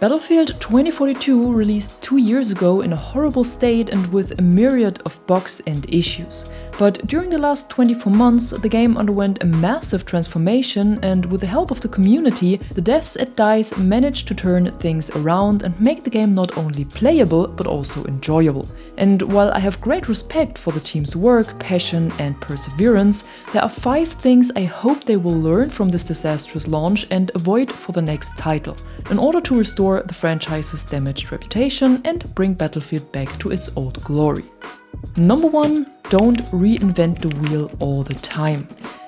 Battlefield 2042 released 2 years ago in a horrible state and with a myriad of bugs and issues. But during the last 24 months, the game underwent a massive transformation, and with the help of the community, the devs at DICE managed to turn things around and make the game not only playable, but also enjoyable. And while I have great respect for the team's work, passion and perseverance, there are 5 things I hope they will learn from this disastrous launch and avoid for the next title, in order to restore the franchise's damaged reputation and bring Battlefield back to its old glory. Number 1. Don't reinvent the wheel all the time.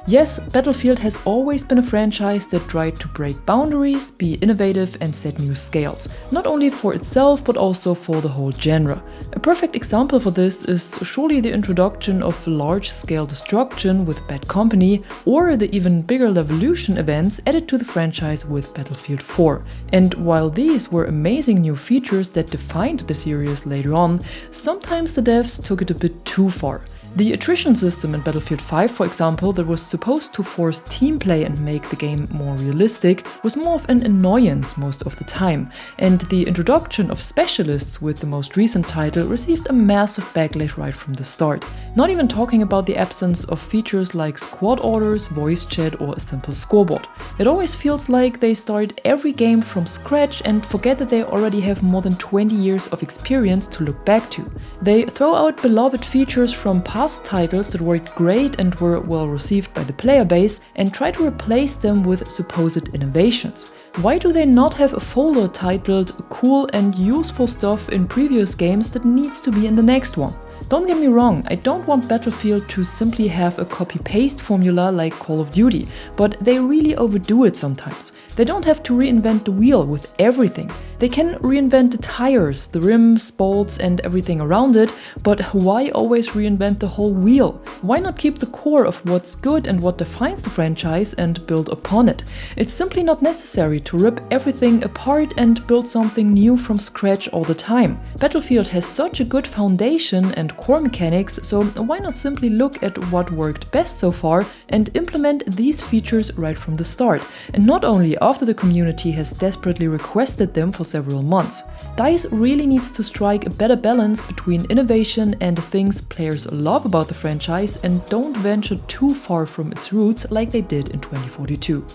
Yes, Battlefield has always been a franchise that tried to break boundaries, be innovative and set new scales, not only for itself but also for the whole genre. A perfect example for this is surely the introduction of large-scale destruction with Bad Company, or the even bigger Levolution events added to the franchise with Battlefield 4. And while these were amazing new features that defined the series later on, sometimes the devs took it a bit too far. The attrition system in Battlefield 5, for example, that was supposed to force team play and make the game more realistic, was more of an annoyance most of the time, and the introduction of specialists with the most recent title received a massive backlash right from the start. Not even talking about the absence of features like squad orders, voice chat or a simple scoreboard. It always feels like they start every game from scratch and forget that they already have more than 20 years of experience to look back to. They throw out beloved features from past titles that worked great and were well received by the player base and try to replace them with supposed innovations. Why do they not have a folder titled "Cool and Useful Stuff in Previous Games" that needs to be in the next one? Don't get me wrong, I don't want Battlefield to simply have a copy-paste formula like Call of Duty, but they really overdo it sometimes. They don't have to reinvent the wheel with everything. They can reinvent the tires, the rims, bolts and everything around it, but why always reinvent the whole wheel? Why not keep the core of what's good and what defines the franchise and build upon it? It's simply not necessary to rip everything apart and build something new from scratch all the time. Battlefield has such a good foundation and core mechanics, so why not simply look at what worked best so far and implement these features right from the start, and not only after the community has desperately requested them for several months. DICE really needs to strike a better balance between innovation and the things players love about the franchise and don't venture too far from its roots like they did in 2042.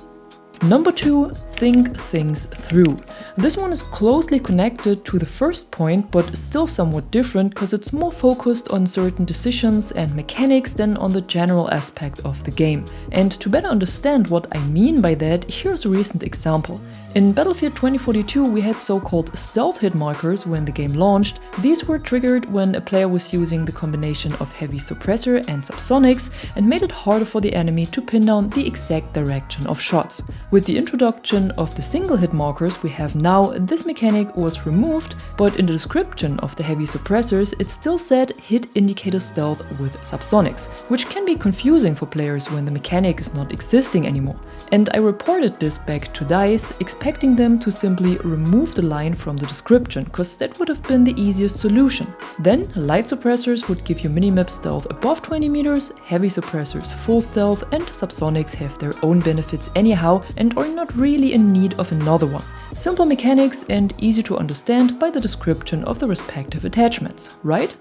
Number 2. Think things through. This one is closely connected to the first point, but still somewhat different because it's more focused on certain decisions and mechanics than on the general aspect of the game. And to better understand what I mean by that, here's a recent example. In Battlefield 2042 we had so-called stealth hit markers when the game launched. These were triggered when a player was using the combination of heavy suppressor and subsonics and made it harder for the enemy to pin down the exact direction of shots. With the introduction of the single hit markers we have now, this mechanic was removed, but in the description of the heavy suppressors it still said hit indicator stealth with subsonics, which can be confusing for players when the mechanic is not existing anymore. And I reported this back to DICE, expecting them to simply remove the line from the description, cause that would have been the easiest solution. Then light suppressors would give you minimap stealth above 20 meters, heavy suppressors full stealth, and subsonics have their own benefits anyhow and are not really in need of another one. Simple mechanics and easy to understand by the description of the respective attachments, right?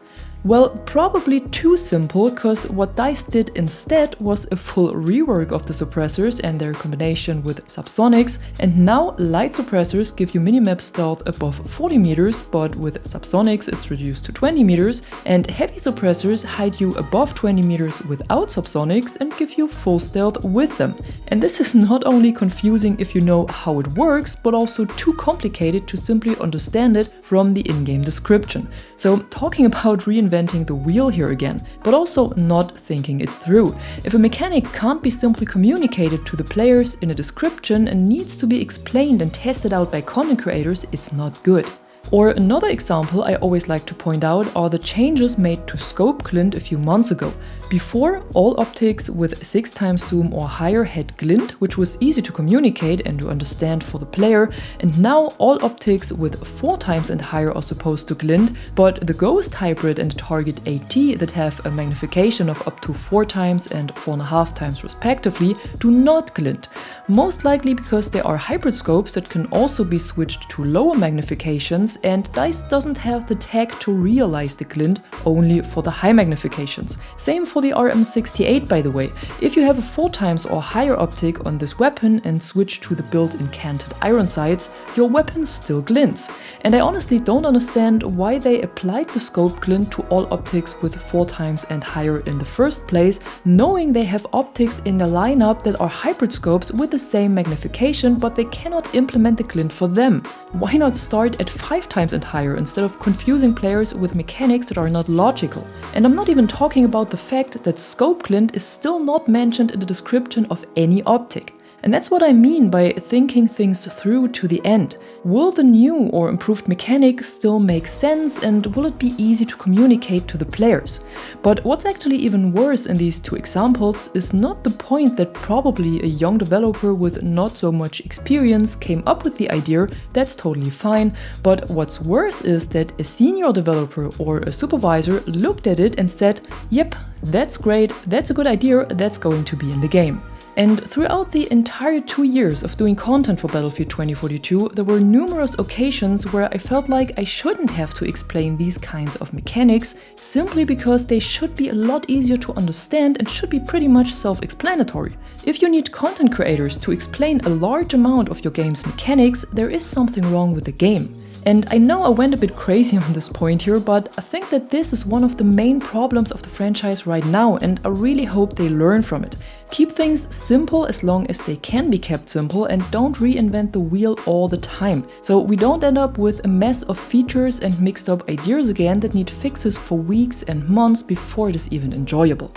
Well, probably too simple, cause what DICE did instead was a full rework of the suppressors and their combination with subsonics, and now light suppressors give you minimap stealth above 40 meters, but with subsonics it's reduced to 20 meters, and heavy suppressors hide you above 20 meters without subsonics and give you full stealth with them. And this is not only confusing if you know how it works, but also too complicated to simply understand it from the in-game description. So talking about reinventing the wheel here again, but also not thinking it through. If a mechanic can't be simply communicated to the players in a description and needs to be explained and tested out by content creators, it's not good. Or another example I always like to point out are the changes made to scope glint a few months ago. Before, all optics with 6 times zoom or higher had glint, which was easy to communicate and to understand for the player, and now all optics with 4 times and higher are supposed to glint, but the Ghost Hybrid and Target AT that have a magnification of up to 4 times and 4.5 times respectively do not glint. Most likely because they are hybrid scopes that can also be switched to lower magnifications, and DICE doesn't have the tech to realize the glint, only for the high magnifications. Same for the RM68 by the way. If you have a 4 times or higher optic on this weapon and switch to the built-in canted iron sights, your weapon still glints. And I honestly don't understand why they applied the scope glint to all optics with 4 times and higher in the first place, knowing they have optics in the lineup that are hybrid scopes with the same magnification, but they cannot implement the glint for them. Why not start at 5 times and higher instead of confusing players with mechanics that are not logical? And I'm not even talking about the fact that scope glint is still not mentioned in the description of any optic. And that's what I mean by thinking things through to the end. Will the new or improved mechanic still make sense, and will it be easy to communicate to the players? But what's actually even worse in these two examples is not the point that probably a young developer with not so much experience came up with the idea, that's totally fine, but what's worse is that a senior developer or a supervisor looked at it and said, yep, that's great, that's a good idea, that's going to be in the game. And throughout the entire 2 years of doing content for Battlefield 2042, there were numerous occasions where I felt like I shouldn't have to explain these kinds of mechanics, simply because they should be a lot easier to understand and should be pretty much self-explanatory. If you need content creators to explain a large amount of your game's mechanics, there is something wrong with the game. And I know I went a bit crazy on this point here, but I think that this is one of the main problems of the franchise right now, and I really hope they learn from it. Keep things simple as long as they can be kept simple, and don't reinvent the wheel all the time, so we don't end up with a mess of features and mixed up ideas again that need fixes for weeks and months before it is even enjoyable.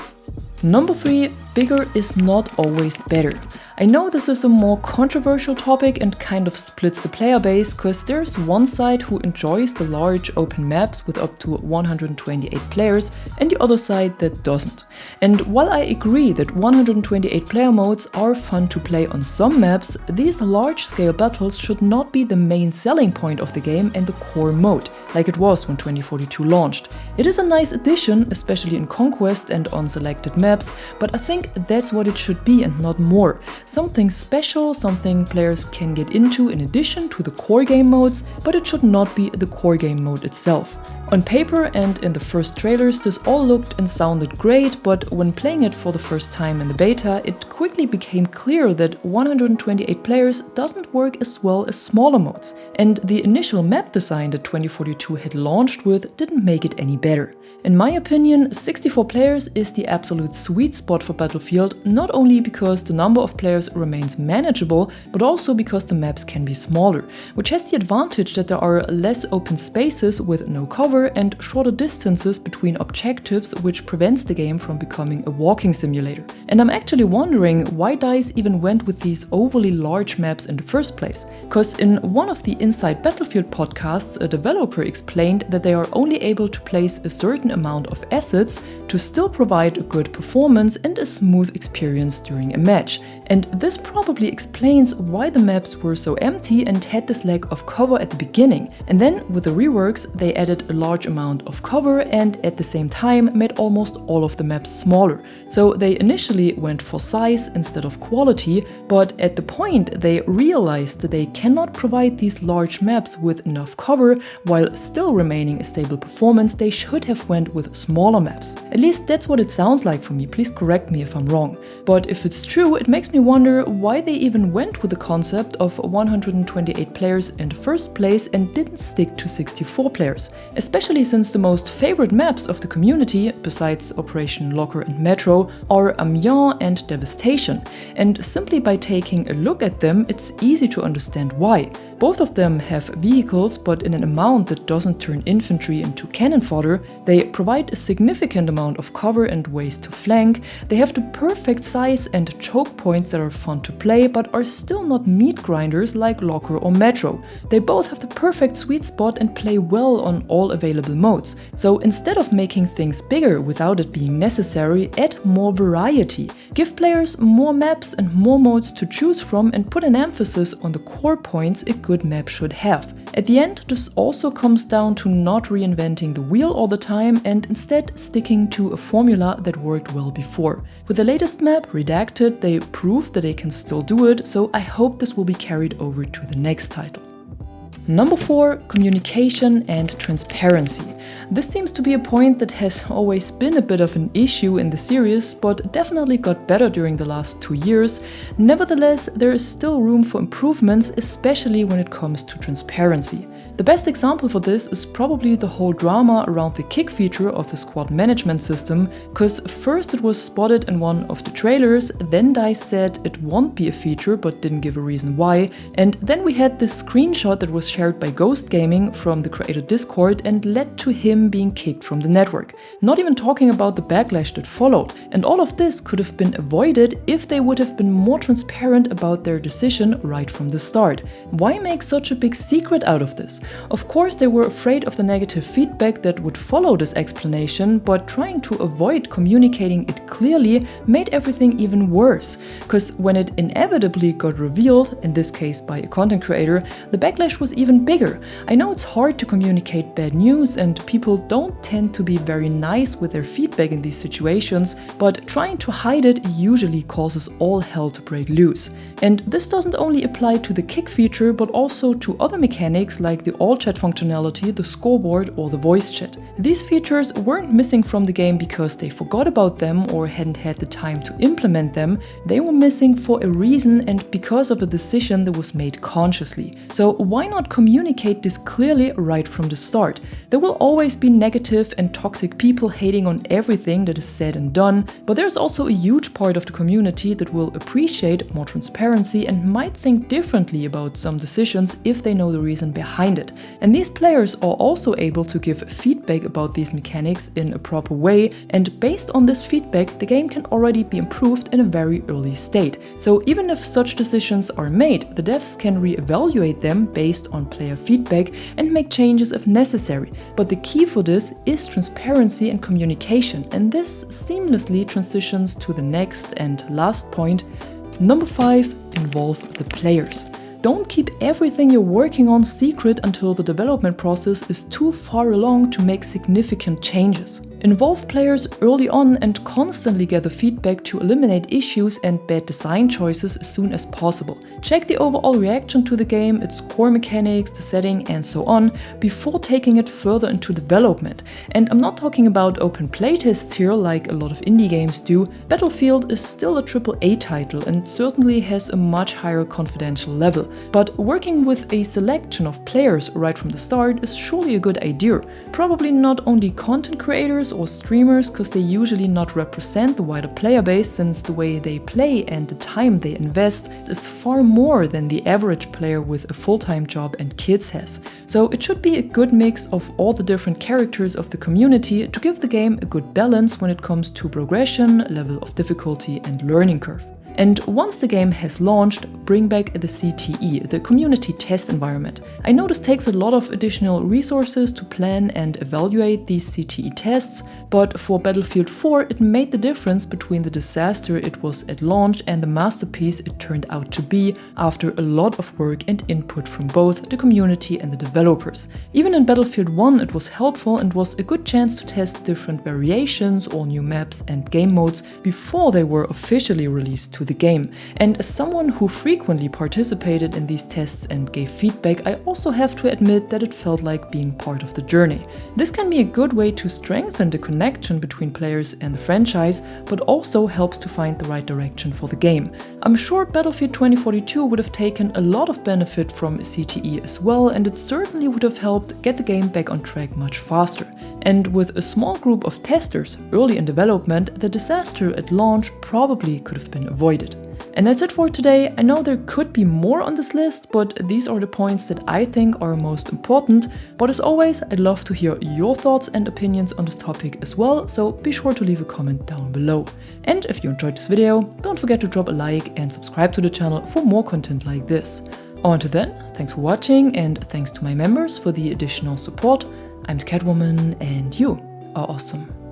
Number 3, bigger is not always better. I know this is a more controversial topic and kind of splits the player base, cause there's one side who enjoys the large open maps with up to 128 players and the other side that doesn't. And while I agree that 128 player modes are fun to play on some maps, these large scale battles should not be the main selling point of the game and the core mode, like it was when 2042 launched. It is a nice addition, especially in Conquest and on selected maps, but I think that's what it should be and not more. Something special, something players can get into in addition to the core game modes, but it should not be the core game mode itself. On paper and in the first trailers this all looked and sounded great, but when playing it for the first time in the beta, it quickly became clear that 128 players doesn't work as well as smaller modes, and the initial map design that 2042 had launched with didn't make it any better. In my opinion, 64 players is the absolute sweet spot for Battlefield, not only because the number of players remains manageable, but also because the maps can be smaller, which has the advantage that there are less open spaces with no cover and shorter distances between objectives, which prevents the game from becoming a walking simulator. And I'm actually wondering why DICE even went with these overly large maps in the first place. Cause in one of the Inside Battlefield podcasts, a developer explained that they are only able to place a certain amount of assets to still provide a good performance and a smooth experience during a match. And this probably explains why the maps were so empty and had this lack of cover at the beginning. And then with the reworks, they added a large amount of cover and at the same time made almost all of the maps smaller. So they initially went for size instead of quality, but at the point they realized that they cannot provide these large maps with enough cover while still remaining a stable performance, they should have went with smaller maps. At least that's what it sounds like for me, please correct me if I'm wrong. But if it's true, it makes me wonder why they even went with the concept of 128 players in the first place and didn't stick to 64 players. Especially especially since the most favorite maps of the community, besides Operation Locker and Metro, are Amiens and Devastation, and simply by taking a look at them, it's easy to understand why. Both of them have vehicles, but in an amount that doesn't turn infantry into cannon fodder. They provide a significant amount of cover and ways to flank. They have the perfect size and choke points that are fun to play, but are still not meat grinders like Locker or Metro. They both have the perfect sweet spot and play well on all available modes. So instead of making things bigger without it being necessary, add more variety. Give players more maps and more modes to choose from, and put an emphasis on the core points a good map should have. At the end, this also comes down to not reinventing the wheel all the time and instead sticking to a formula that worked well before. With the latest map, Redacted, they proved that they can still do it, so I hope this will be carried over to the next title. Number 4, communication and transparency. This seems to be a point that has always been a bit of an issue in the series, but definitely got better during the last 2 years. Nevertheless, there is still room for improvements, especially when it comes to transparency. The best example for this is probably the whole drama around the kick feature of the squad management system, because first it was spotted in one of the trailers, then DICE said it won't be a feature but didn't give a reason why, and then we had this screenshot that was shared by Ghost Gaming from the creator Discord and led to him being kicked from the network. Not even talking about the backlash that followed, and all of this could have been avoided if they would have been more transparent about their decision right from the start. Why make such a big secret out of this? Of course, they were afraid of the negative feedback that would follow this explanation, but trying to avoid communicating it clearly made everything even worse. Because when it inevitably got revealed, in this case by a content creator, the backlash was even bigger. I know it's hard to communicate bad news and people don't tend to be very nice with their feedback in these situations, but trying to hide it usually causes all hell to break loose. And this doesn't only apply to the kick feature, but also to other mechanics like the all chat functionality, the scoreboard or the voice chat. These features weren't missing from the game because they forgot about them or hadn't had the time to implement them. They were missing for a reason and because of a decision that was made consciously. So why not communicate this clearly right from the start? There will always be negative and toxic people hating on everything that is said and done, but there's also a huge part of the community that will appreciate more transparency and might think differently about some decisions if they know the reason behind it. And these players are also able to give feedback about these mechanics in a proper way, and based on this feedback, the game can already be improved in a very early state. So even if such decisions are made, the devs can re-evaluate them based on player feedback and make changes if necessary. But the key for this is transparency and communication, and this seamlessly transitions to the next and last point. Number 5, involve the players. Don't keep everything you're working on secret until the development process is too far along to make significant changes. Involve players early on and constantly gather feedback to eliminate issues and bad design choices as soon as possible. Check the overall reaction to the game, its core mechanics, the setting and so on, before taking it further into development. And I'm not talking about open playtests here like a lot of indie games do. Battlefield is still a AAA title and certainly has a much higher confidential level. But working with a selection of players right from the start is surely a good idea. Probably not only content creators or streamers, because they usually not represent the wider player base, since the way they play and the time they invest is far more than the average player with a full-time job and kids has. So it should be a good mix of all the different characters of the community to give the game a good balance when it comes to progression, level of difficulty and learning curve. And once the game has launched, bring back the CTE, the community test environment. I know this takes a lot of additional resources to plan and evaluate these CTE tests, but for Battlefield 4 it made the difference between the disaster it was at launch and the masterpiece it turned out to be after a lot of work and input from both the community and the developers. Even in Battlefield 1 it was helpful and was a good chance to test different variations or new maps and game modes before they were officially released to to the game. And as someone who frequently participated in these tests and gave feedback, I also have to admit that it felt like being part of the journey. This can be a good way to strengthen the connection between players and the franchise, but also helps to find the right direction for the game. I'm sure Battlefield 2042 would have taken a lot of benefit from CTE as well, and it certainly would have helped get the game back on track much faster. And with a small group of testers early in development, the disaster at launch probably could have been avoided. And that's it for today. I know there could be more on this list, but these are the points that I think are most important. But as always, I'd love to hear your thoughts and opinions on this topic as well, so be sure to leave a comment down below. And if you enjoyed this video, don't forget to drop a like and subscribe to the channel for more content like this. Until then, thanks for watching, and thanks to my members for the additional support. I'm Catwoman, and you are awesome.